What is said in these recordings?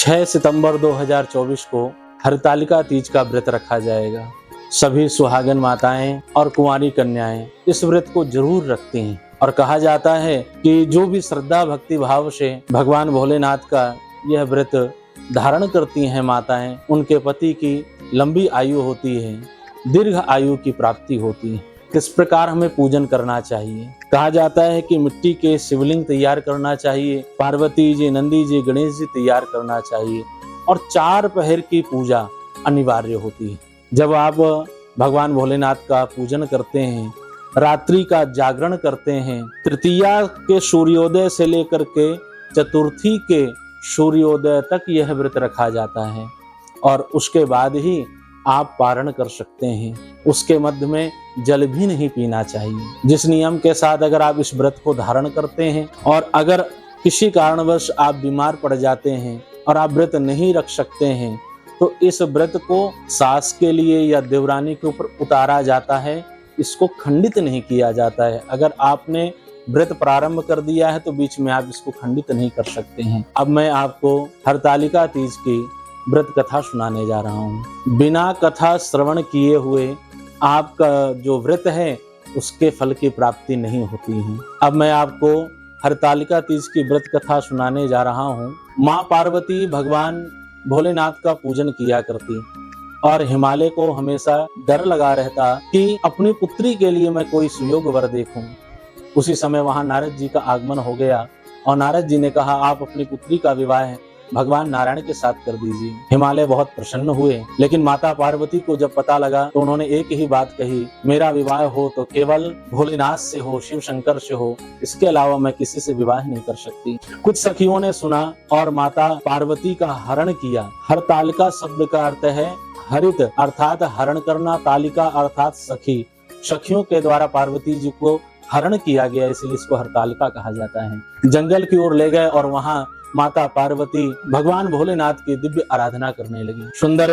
6 सितंबर 2024 को हरतालिका तीज का व्रत रखा जाएगा। सभी सुहागन माताएं और कुंवारी कन्याएं इस व्रत को जरूर रखती हैं और कहा जाता है कि जो भी श्रद्धा भक्ति भाव से भगवान भोलेनाथ का यह व्रत धारण करती हैं माताएं, उनके पति की लंबी आयु होती है, दीर्घ आयु की प्राप्ति होती है। किस प्रकार हमें पूजन करना चाहिए? कहा जाता है कि मिट्टी के शिवलिंग तैयार करना चाहिए, पार्वती जी, नंदी जी, गणेश जी तैयार करना चाहिए और 4 पहर की पूजा अनिवार्य होती है। जब आप भगवान भोलेनाथ का पूजन करते हैं, रात्रि का जागरण करते हैं, तृतीया के सूर्योदय से लेकर के चतुर्थी के सूर्योदय तक यह व्रत रखा जाता है और उसके बाद ही आप पारण कर सकते हैं। उसके मध्य में जल भी नहीं पीना चाहिए। जिस नियम के साथ अगर आप इस व्रत को धारण करते हैं और अगर किसी कारणवश आप बीमार पड़ जाते हैं और आप व्रत नहीं रख सकते हैं, तो इस व्रत को सास के लिए या देवरानी के ऊपर उतारा जाता है, इसको खंडित नहीं किया जाता है। अगर आपने व्रत प्रारंभ कर दिया है तो बीच में आप इसको खंडित नहीं कर सकते हैं। अब मैं आपको हरतालिका तीज की व्रत कथा सुनाने जा रहा हूँ। बिना कथा श्रवण किए हुए आपका जो व्रत है उसके फल की प्राप्ति नहीं होती है। अब मैं आपको हरतालिका तीज की व्रत कथा सुनाने जा रहा हूँ। माँ पार्वती भगवान भोलेनाथ का पूजन किया करती और हिमालय को हमेशा डर लगा रहता कि अपनी पुत्री के लिए मैं कोई सुयोग वर देखूं। उसी समय वहां नारद जी का आगमन हो गया और नारद जी ने कहा, आप अपनी पुत्री का विवाह भगवान नारायण के साथ कर दीजिए। हिमालय बहुत प्रसन्न हुए, लेकिन माता पार्वती को जब पता लगा तो उन्होंने एक ही बात कही, मेरा विवाह हो तो केवल भोलेनाथ से हो, शिव शंकर से हो, इसके अलावा मैं किसी से विवाह नहीं कर सकती। कुछ सखियों ने सुना और माता पार्वती का हरण किया। हरतालिका शब्द का अर्थ है हरित अर्थात हरण करना, तालिका अर्थात सखी। सखियों के द्वारा पार्वती जी को हरण किया गया, इसलिए इसको हरतालिका कहा जाता है। जंगल की ओर ले गए और वहां माता पार्वती भगवान भोलेनाथ की दिव्य आराधना करने लगी। सुंदर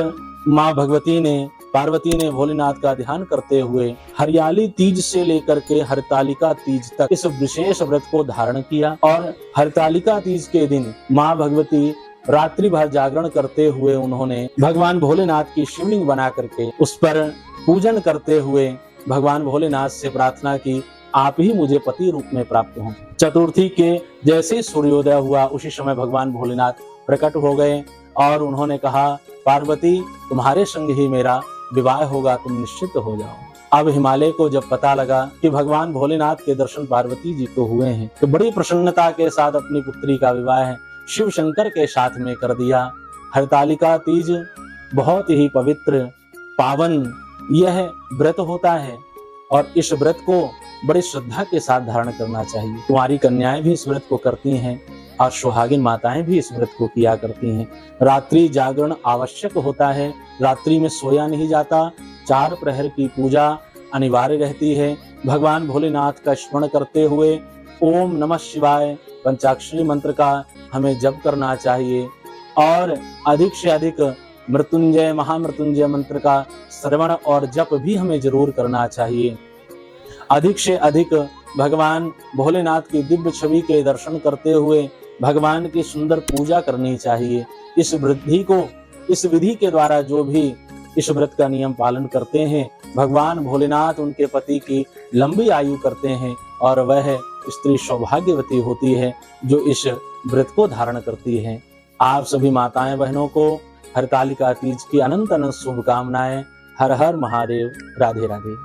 माँ पार्वती ने भोलेनाथ का ध्यान करते हुए हरियाली तीज से लेकर के हरतालिका तीज तक इस विशेष व्रत को धारण किया और हरतालिका तीज के दिन माँ भगवती रात्रि भर जागरण करते हुए उन्होंने भगवान भोलेनाथ की शिवलिंग बना करके उस पर पूजन करते हुए भगवान भोलेनाथ से प्रार्थना की, आप ही मुझे पति रूप में प्राप्त हों। चतुर्थी के जैसे सूर्योदय हुआ उसी समय भगवान भोलेनाथ प्रकट हो गए और उन्होंने कहा, पार्वती तुम्हारे संग ही मेरा विवाह होगा, तुम निश्चित हो जाओ। अब हिमालय को जब पता लगा कि भगवान भोलेनाथ के दर्शन पार्वती जी को हुए हैं, तो बड़ी प्रसन्नता के साथ अपनी पुत्री का विवाह शिव शंकर के साथ में कर दिया। हरतालिका तीज बहुत ही पवित्र पावन यह व्रत होता है और इस व्रत को बड़ी श्रद्धा के साथ धारण करना चाहिए। कुंवारी कन्याएं भी इस व्रत को करती हैं और सुहागिन माताएं भी इस व्रत को किया करती हैं। रात्रि जागरण आवश्यक होता है, रात्रि में सोया नहीं जाता। 4 प्रहर की पूजा अनिवार्य रहती है। भगवान भोलेनाथ का स्मरण करते हुए ओम नमः शिवाय पंचाक्षरी मंत्र का हमें जप करना चाहिए और अधिक से अधिक मृत्युंजय महामृत्युंजय मंत्र का श्रवण और जप भी हमें जरूर करना चाहिए। अधिक से अधिक भगवान भोलेनाथ की दिव्य छवि के दर्शन करते हुए भगवान की सुंदर पूजा करनी चाहिए। इस विधि के द्वारा जो भी इस व्रत का नियम पालन करते हैं, भगवान भोलेनाथ उनके पति की लंबी आयु करते हैं और वह स्त्री सौभाग्यवती होती है जो इस व्रत को धारण करती है। आप सभी माताएं बहनों को हरतालिका तीज की अनंत अनंत शुभकामनाएं। हर हर महादेव। राधे राधे।